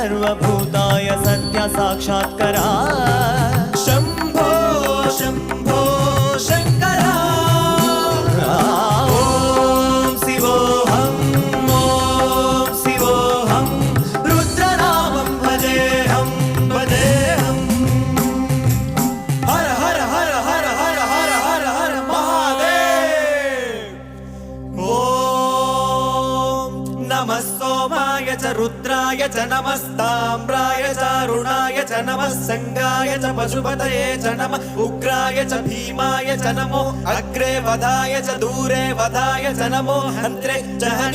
सर्वभूताय सत्य साक्षात्करा शंभो शंभो शंकरा ओम शिवोऽहं रुद्रनामं भजेऽहं हर हर हर हर हर हर हर हर महादेव। ओम नमः सोमाय च रुद्राय च नमस्ताम्राय च अरुणाय च नमः संगाय च पशुपतये च नमः उग्राय च भीमाय च नमो अग्रे वधाय च दूरे वधाय च नमो हन्त्रे च हनि